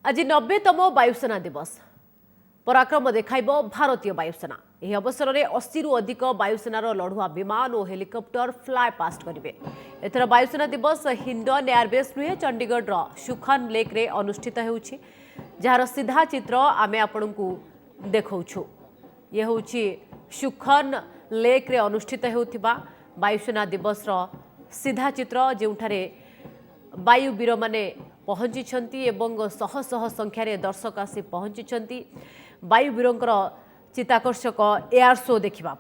आज 90तम वायुसेना दिवस पराक्रम देखाइब भारतीय वायुसेना। यह अवसर में 80 रु अधिक वायुसेनार लड़ुआ विमान और हेलिकप्टर फ्लाए पास्ट करेंगे। एथर वायुसेना दिवस हिंडन एयरबेस नुहे चंडीगढ़ सुखन लेक रे अनुष्ठित होउछि, जार सीधा चित्र आमे आपनकु देखाउछु। ये होउछि सुखन लेक रे अनुष्ठित होउथिबा वायुसेना दिवस सीधा चित्र, जेउठारे वायुवीर माने पहुंची एवं शह शह संख्यार दर्शक आसी पहुंची वायुवीरंकर चित्ताकर्षक एयर शो देखा।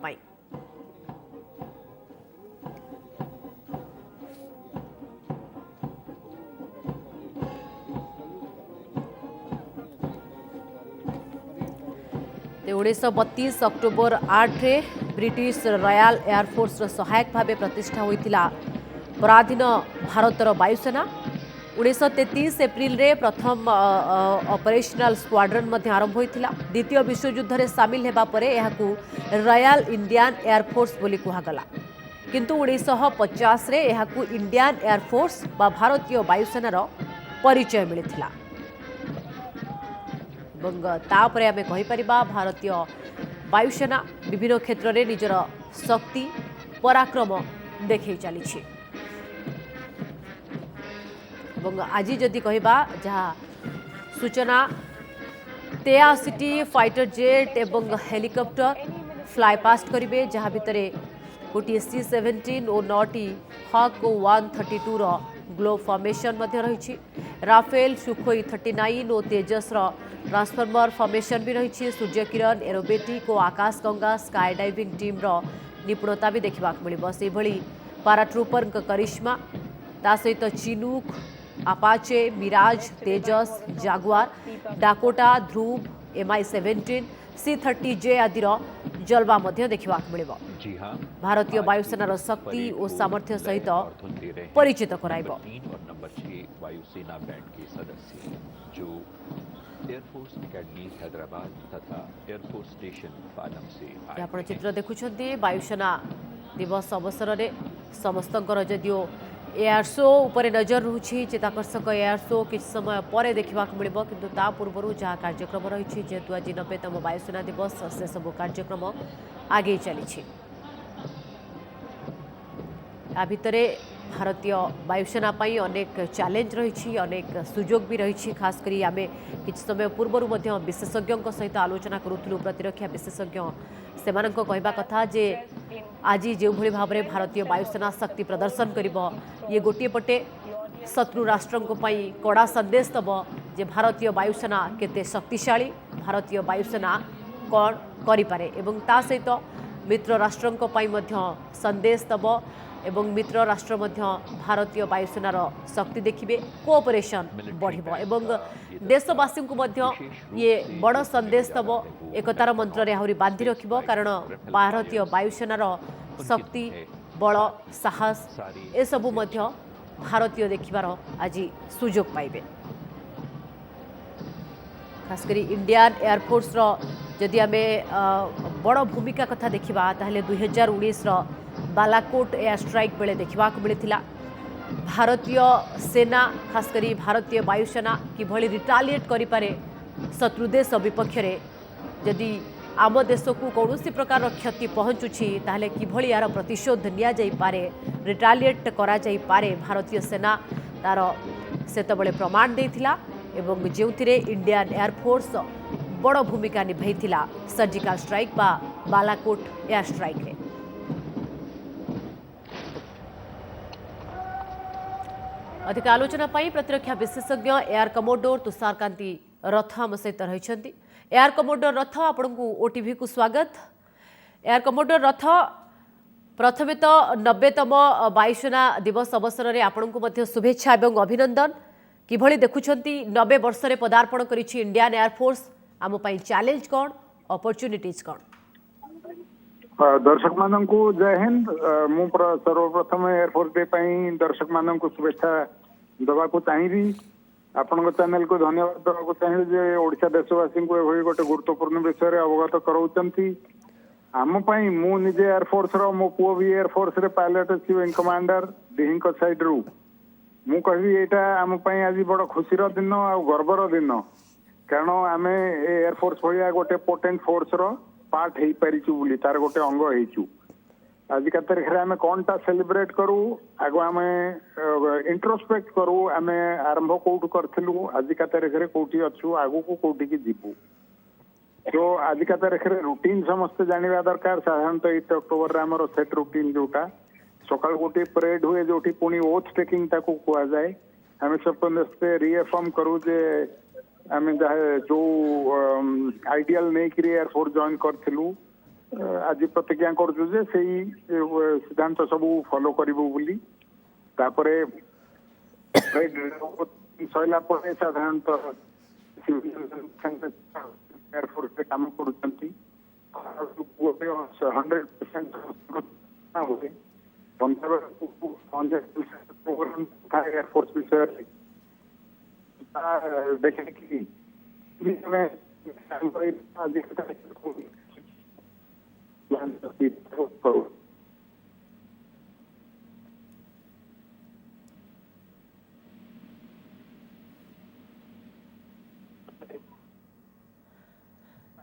1932 अक्टोबर 8 रे ब्रिटिश रॉयल एयरफोर्स सहायक भाव प्रतिष्ठा होइतिला पराधीन भारतर वायुसेना। 1933 एप्रिल रे प्रथम ऑपरेशनल स्क्वाड्रन मध्य आरंभ होइतिला। द्वितीय विश्वयुद्ध रे शामिल हेबा परे एहाकू रॉयल इंडियन एयरफोर्स बोली कुहागला, किंतु 1950 रे एहाकू इंडियन एयरफोर्स बा भारतीय वायुसेनार परिचय मिलिथिला। तापरे आमे कहि परिबा भारतीय वायुसेना विभिन्न क्षेत्र में निजर शक्ति पराक्रम देखै चली। आज जदि कहबा जहाँ सूचना 83 फाइटर जेट एवं हेलिकप्टर फ्लाए पास्ट करेंगे, जहाँ भितर गोटे C-17 और 9टी हक 132 रो ग्लोब फॉर्मेशन मध्य रही। राफेल सुखोई 39 और तेजस ट्रांसफॉर्मर फॉर्मेशन भी रही। सूर्य किरण एरोबेटिक और आकाश गंगा स्काई डाइविंग टीम रो निपुणता भी देखा मिल। से भली पाराट्रूपर करिश्मा ता सहित चिनूक, अपाचे, मिराज, तेजस, जागुआर, डाकोटा, ध्रुव, MI-17, C-30J आदि जलवा मध्य देखा मिल। भारतीय वायुसेनार शक्ति और सामर्थ्य सहित परिचित कराइब। वायुसेना बैंड के सदस्य जो एयरफोर्स एकेडमी हैदराबाद तथा एयरफोर्स स्टेशन पालम से आपण चित्र देखुछन्ती। वायुसेना दिवस अवसर में समस्तंकर जदियो एयर शो उपरे नजर रुचि, चित्ताकर्षक एयर शो किछ समय पर देखा मिल, किंतु ता पूर्व जहाँ कार्यक्रम रही जेहेतु आज 90तम वायुसेना दिवस से सब कार्यक्रम आगे चली। आ भितरे भारतीय वायुसेना पई अनेक चैलेंज रही, अनेक सुजोग भी रही। खास करी आमे किछ समय पूर्व विशेषज्ञों सहित आलोचना करूथलु। प्रतिरक्षा विशेषज्ञ सेमानक कहबा कथा जे आज जो भली भाव में भारतीय वायुसेना शक्ति प्रदर्शन करिब, ये गोटे पटे शत्रु राष्ट्रों पई कड़ा संदेश दब जे भारतीय वायुसेना केते शक्तिशाली, भारतीय वायुसेना कौन करिपारे एवं ता सहित मित्र राष्ट्रों पई मध्य संदेश दब एवं मित्र राष्ट्र मध्य भारतीय वायुसेनार शक्ति देखिबे, कोऑपरेशन बढ़िबो एवं देशवासी को मध्य ये बड़ संदेश दब, एकतार मंत्र रे आहुरी बांधि रखिबो। कारण भारतीय वायुसेनार शक्ति, बल, साहस ए सबु मध्य भारतीय देखिबार आज सुजोग पाइबे। खास करी इंडियन एयरफोर्स जदि आमे बड़ भूमिका कथा देखिबा ताहले 2019 बालाकोट एयर स्ट्राइक बेले देखा मिलता भारतीय सेना, खासकरी भारतीय वायुसेना किभली रिटालिएट करिपारे शत्रु देश विपक्ष रे। जदि आम देश को कौन प्रकार क्षति पहुँचुछि ताहले किभली यार प्रतिशोध निया जाई पारे, रिटालिएट करा जाई पारे, भारतीय सेना तार सेतबले प्रमाण देथिला एवं जेउथिरे इंडियन एयरफोर्स बड़ भूमिका निभाइथिला सर्जिकल स्ट्राइक बा बालाकोट एयर स्ट्राइक रे। अधिक आलोचना पाई प्रतिरक्षा विशेषज्ञ एयर कमोडोर तुषारकांति रथ आम सहित रही। एयर कमोडोर रथ आपको OTV को स्वागत। एयर कमोडोर रथ प्रथमे तो 90तम वायुसेना दिवस अवसर में आपको शुभेच्छा एवं अभिनंदन। किभली देखुछंती 90 वर्ष रे पदार्पण करिछि इंडियन एयरफोर्स, आम पई चैलेंज कौन, अपॉर्चुनिटीज कौन? दर्शक मान को जय हिंद। मु सर्वप्रथम एयरफोर्स डे पई दर्शक मान को शुभेच्छा दवा को चाहिए। आपण चैनल को धन्यवाद दवा को चाहिए जे ओडिशा देशवासी को एभली गोटे गुरुत्वपूर्ण विषय अवगत कराउचंती। आम पई मु निजे एयरफोर्स रो, मो पुओ भी एयरफोर्स रे पायलट अछि, विंग कमांडर डिहिंग साइड रू ମୁଁ କହିବି ଏଇଟା ଆମ ପାଇଁ ଆଜି ବଡ଼ ଖୁସିର ଦିନ ଆଉ ଗର୍ବର ଦିନ, କାରଣ ଆମେ ଏୟାରଫୋର୍ସ ଭଳିଆ ଗୋଟେ ପୋଟେଣ୍ଟ ଫୋର୍ସର ପାର୍ଟ ହେଇପାରିଛୁ ବୋଲି, ତାର ଗୋଟେ ଅଙ୍ଗ ହେଇଛୁ। ଆଜିକା ତାରିଖରେ ଆମେ କଣଟା ସେଲିବ୍ରେଟ୍ କରୁ, ଆଗ ଆମେ ଇଣ୍ଟ୍ରୋସ୍ପେକ୍ଟ କରୁ, ଆମେ ଆରମ୍ଭ କୋଉଠୁ କରିଥିଲୁ, ଆଜିକା ତାରିଖରେ କୋଉଠି ଅଛୁ, ଆଗକୁ କୋଉଠିକି ଯିବୁ। तो आजिका तारीख में रुटीन समस्ते जानिबा दरकार। साधारणतः 8 अक्टोबर रे हमर सेट रुटीन जोटा सकाळ गोटे परेड हुए जोटी पुनी ओथ टेकिंग ताकू कुआ जाए। हम समस्ते रिएफर्म करू जे आम जो आइडियल नहीं कि एयरफोर्स जॉइन करथिलु आज प्रतिज्ञा करू जे सही सिद्धांत सब फॉलो करिबु बोली। तापरे सैला परे साधारणतः एयरफोर्स पे काम करूछंती 100% प्रोग्राम था एयरफोर्स विषय देखे कि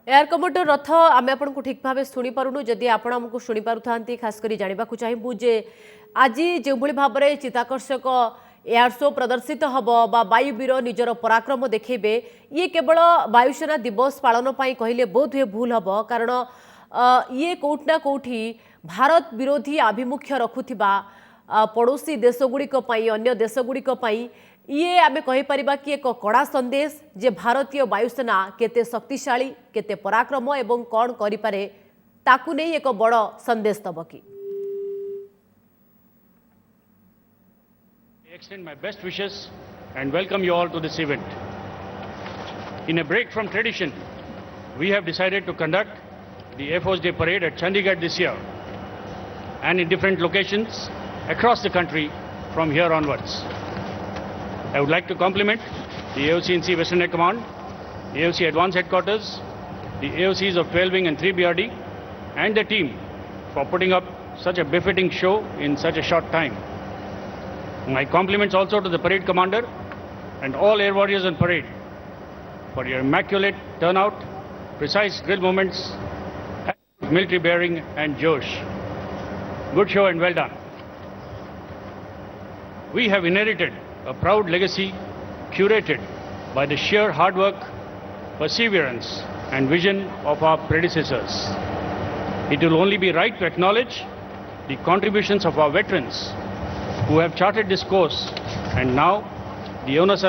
एयर कमोडर रथ आम आपको ठीक भाव शुणी पारुनु। जदि आपण आमको शुणी पारुथांती खास करी जानिबा को चाहिबु जे आज जो भाव में चित्ताकर्षक एयर शो प्रदर्शित हब बा वायुवीर निजर पराक्रम देखेबे, ये केवल वायुसेना दिवस पालन पई कहले बहुत हुए भूल हब। कारण ये कोठना कोठी भारत विरोधी आभिमुख्य रखुथिबा पड़ोसी देशगुड़िक पई अन्य देशगुड़िक पई ये आमे कहि परिबा कि एक कड़ा संदेश जे भारतीय वायुसेना केते शक्तिशाली केते पराक्रम एवं कौन करि पारे ताकू नहीं एक बड़ संदेश दब कि I extend my best wishes and welcome you all to this event. In a break from tradition, we have decided to conduct the Air Force Day Parade at Chandigarh this year and in different locations across the country from here onwards. I would like to compliment the AOC-NC Western Air Command, AOC Advanced Headquarters, the AOCs of 12 Wing and 3 BRD and the team for putting up such a befitting show in such a short time. My compliments also to the parade commander and all air warriors on parade for your immaculate turnout, precise drill movements, military bearing and josh. Good show and well done. We have inherited a proud legacy curated by the sheer hard work, perseverance and vision of our predecessors. It will only be right to acknowledge the contributions of our veterans who have charted this course, and now the onus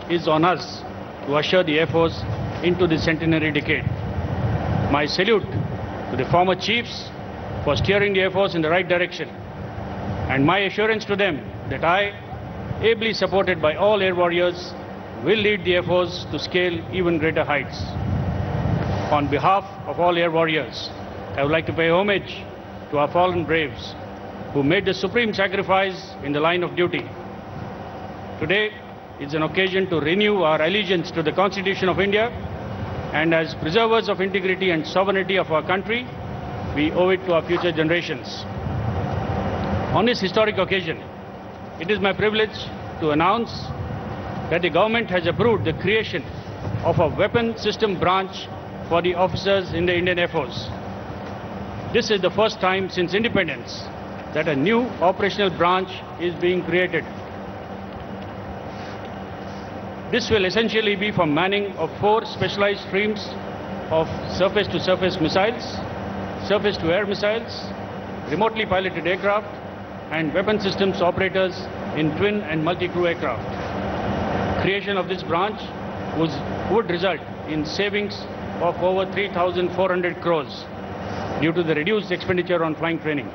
is on us to usher the Air Force into the centenary decade. My salute to the former chiefs for steering the Air Force in the right direction, and my assurance to them that I, ably supported by all air warriors, will lead the Air Force to scale even greater heights. On behalf of all air warriors, I would like to pay homage to our fallen braves who made the supreme sacrifice in the line of duty. Today is an occasion to renew our allegiance to the Constitution of India, and as preservers of integrity and sovereignty of our country, we owe it to our future generations. On this historic occasion, it is my privilege to announce that the government has approved the creation of a weapon system branch for the officers in the Indian Air Force. This is the first time since independence that a new operational branch is being created. This will essentially be for manning of 4 specialized streams of surface-to-surface missiles, surface-to-air missiles, remotely piloted aircraft, and weapon systems operators in twin and multi-crew aircraft. Creation of this branch would result in savings of over 3,400 crores due to the reduced expenditure on flying training.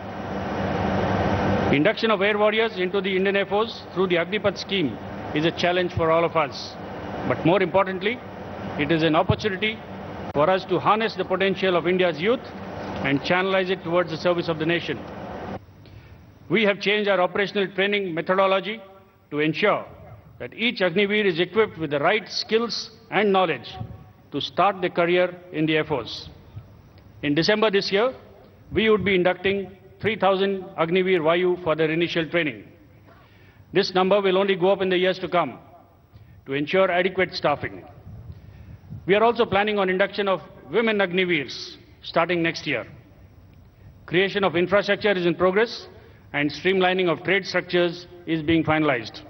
Induction of air warriors into the Indian Air Force through the Agnipath scheme is a challenge for all of us. But more importantly, it is an opportunity for us to harness the potential of India's youth and channelize it towards the service of the nation. We have changed our operational training methodology to ensure that each Agniveer is equipped with the right skills and knowledge to start their career in the Air Force. In December this year, we would be inducting 3,000 Agniveer Vayu for their initial training. This number will only go up in the years to come to ensure adequate staffing. We are also planning on induction of women Agniveers starting next year. Creation of infrastructure is in progress and streamlining of trade structures is being finalized.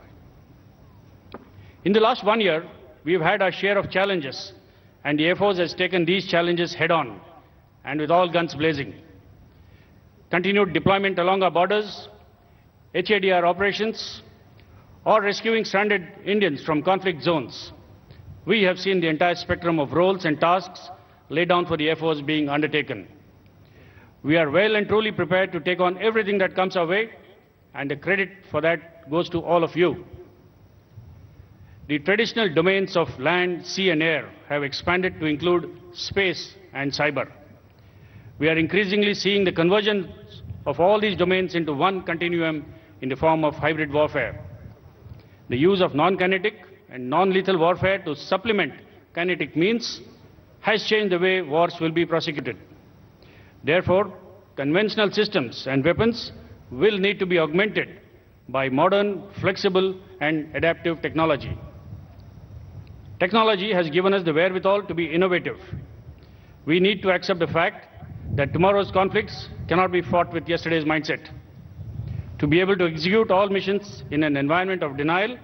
In the last 1 year, we have had our share of challenges, and the Air Force has taken these challenges head-on and with all guns blazing. Continued deployment along our borders, HADR operations, or rescuing stranded Indians from conflict zones. We have seen the entire spectrum of roles and tasks laid down for the Air Force being undertaken. We are well and truly prepared to take on everything that comes our way, and the credit for that goes to all of you. The traditional domains of land, sea and air have expanded to include space and cyber. We are increasingly seeing the convergence of all these domains into one continuum in the form of hybrid warfare. The use of non-kinetic and non-lethal warfare to supplement kinetic means has changed the way wars will be prosecuted. Therefore, conventional systems and weapons will need to be augmented by modern, flexible and adaptive technology. Technology has given us the wherewithal to be innovative. We need to accept the fact that tomorrow's conflicts cannot be fought with yesterday's mindset. To be able to execute all missions in an environment of denial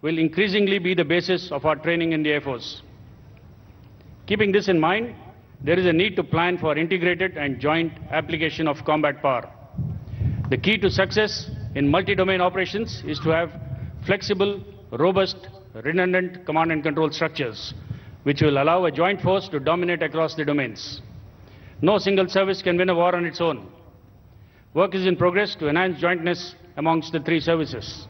will increasingly be the basis of our training in the Air Force. Keeping this in mind, there is a need to plan for integrated and joint application of combat power. The key to success in multi-domain operations is to have flexible, robust, redundant command and control structures, which will allow a joint force to dominate across the domains. No single service can win a war on its own. Work is in progress to enhance jointness amongst the three services.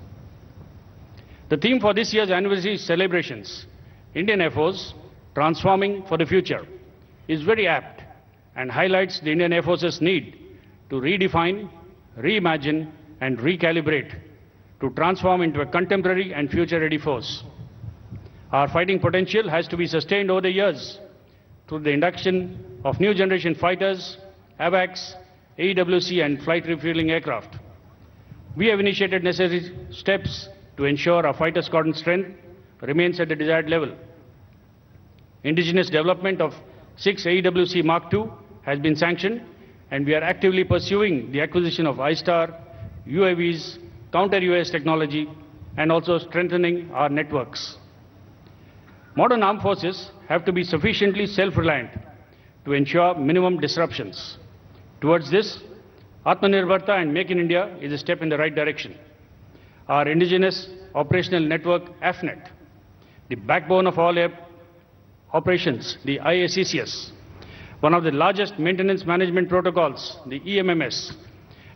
The theme for this year's anniversary celebrations, Indian Air Force, Transforming for the Future, is very apt and highlights the Indian Air Force's need to redefine, reimagine and recalibrate to transform into a contemporary and future-ready force. Our fighting potential has to be sustained over the years through the induction of new generation fighters, AWACS, AEWC and flight refueling aircraft. We have initiated necessary steps to ensure our fighter squadron strength remains at the desired level. Indigenous development of 6 AEWC Mark II has been sanctioned, and we are actively pursuing the acquisition of ISTAR, UAVs, counter-UAS technology, and also strengthening our networks. Modern armed forces have to be sufficiently self-reliant to ensure minimum disruptions. Towards this, Atmanirbharta and Make in India is a step in the right direction. Our indigenous operational network, AFNET, the backbone of all air operations, the IACCS, one of the largest maintenance management protocols, the EMMS,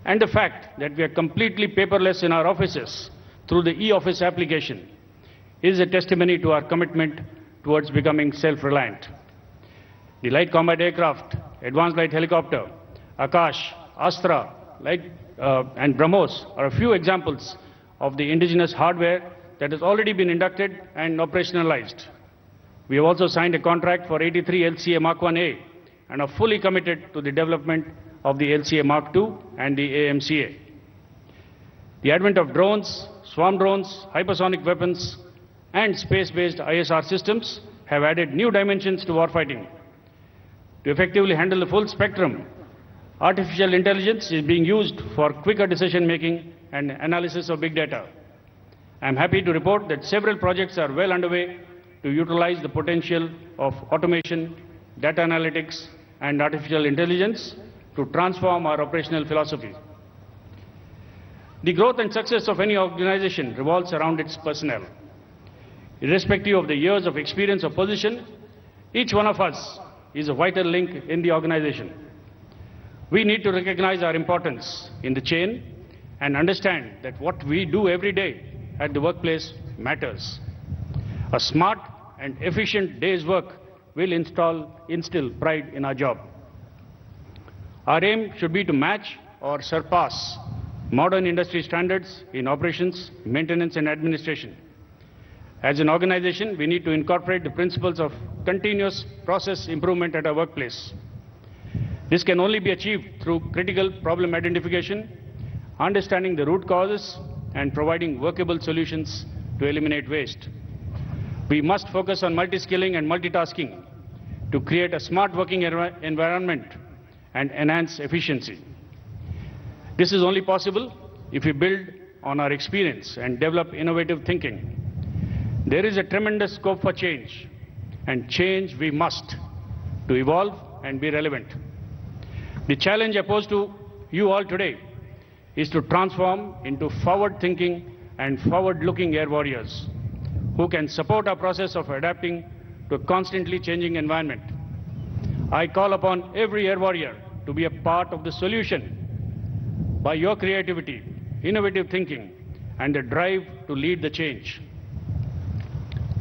and the fact that we are completely paperless in our offices through the e-office application is a testimony to our commitment towards becoming self-reliant. The light combat aircraft, advanced light helicopter, Akash, Astra, and BrahMos are a few examples of the indigenous hardware that has already been inducted and operationalized. We have also signed a contract for 83 LCA Mark 1A and are fully committed to the development of the LCA Mark II and the AMCA. The advent of drones, swarm drones, hypersonic weapons, and space-based ISR systems have added new dimensions to warfighting. To effectively handle the full spectrum, artificial intelligence is being used for quicker decision-making and analysis of big data. I am happy to report that several projects are well underway to utilize the potential of automation, data analytics, and artificial intelligence to transform our operational philosophy. The growth and success of any organization revolves around its personnel. Irrespective of the years of experience or position, each one of us is a vital link in the organization. We need to recognize our importance in the chain and understand that what we do every day at the workplace matters. A smart and efficient day's work will instill pride in our job. Our aim should be to match or surpass modern industry standards in operations, maintenance and administration. As an organization, we need to incorporate the principles of continuous process improvement at our workplace. This can only be achieved through critical problem identification, understanding the root causes, and providing workable solutions to eliminate waste. We must focus on multi-skilling and multitasking to create a smart working environment and enhance efficiency. This is only possible if we build on our experience and develop innovative thinking. There is a tremendous scope for change, and change we must to evolve and be relevant. The challenge I pose to you all today is to transform into forward-thinking and forward-looking air warriors who can support our process of adapting to a constantly changing environment. I call upon every air warrior to be a part of the solution by your creativity, innovative thinking, and the drive to lead the change.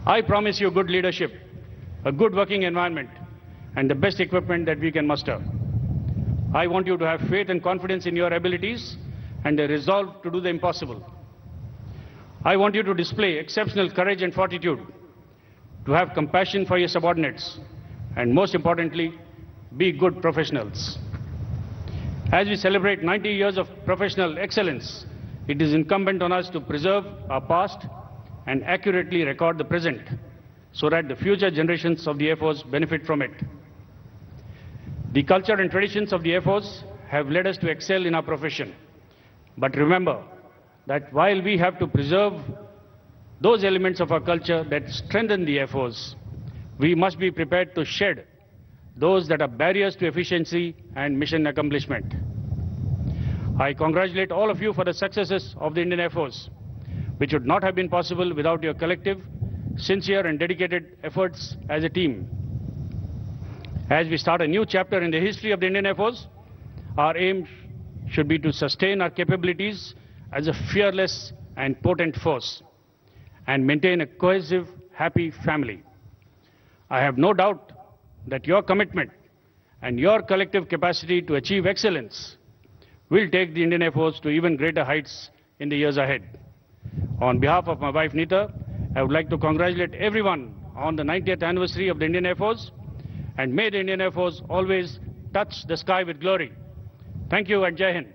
I promise you good leadership, a good working environment, and the best equipment that we can muster. I want you to have faith and confidence in your abilities and a resolve to do the impossible. I want you to display exceptional courage and fortitude, to have compassion for your subordinates, and most importantly, be good professionals. As we celebrate 90 years of professional excellence, it is incumbent on us to preserve our past and accurately record the present so that the future generations of the Air Force benefit from it. The culture and traditions of the Air Force have led us to excel in our profession. But remember that while we have to preserve those elements of our culture that strengthen the Air Force, we must be prepared to shed those that are barriers to efficiency and mission accomplishment. I congratulate all of you for the successes of the Indian Air Force, which would not have been possible without your collective, sincere and dedicated efforts as a team. As we start a new chapter in the history of the Indian Air Force, our aim should be to sustain our capabilities as a fearless and potent force and maintain a cohesive, happy family. I have no doubt that your commitment and your collective capacity to achieve excellence will take the Indian Air Force to even greater heights in the years ahead. On behalf of my wife Neeta, I would like to congratulate everyone on the 90th anniversary of the Indian Air Force, and may the Indian Air Force always touch the sky with glory. Thank you and Jai Hind.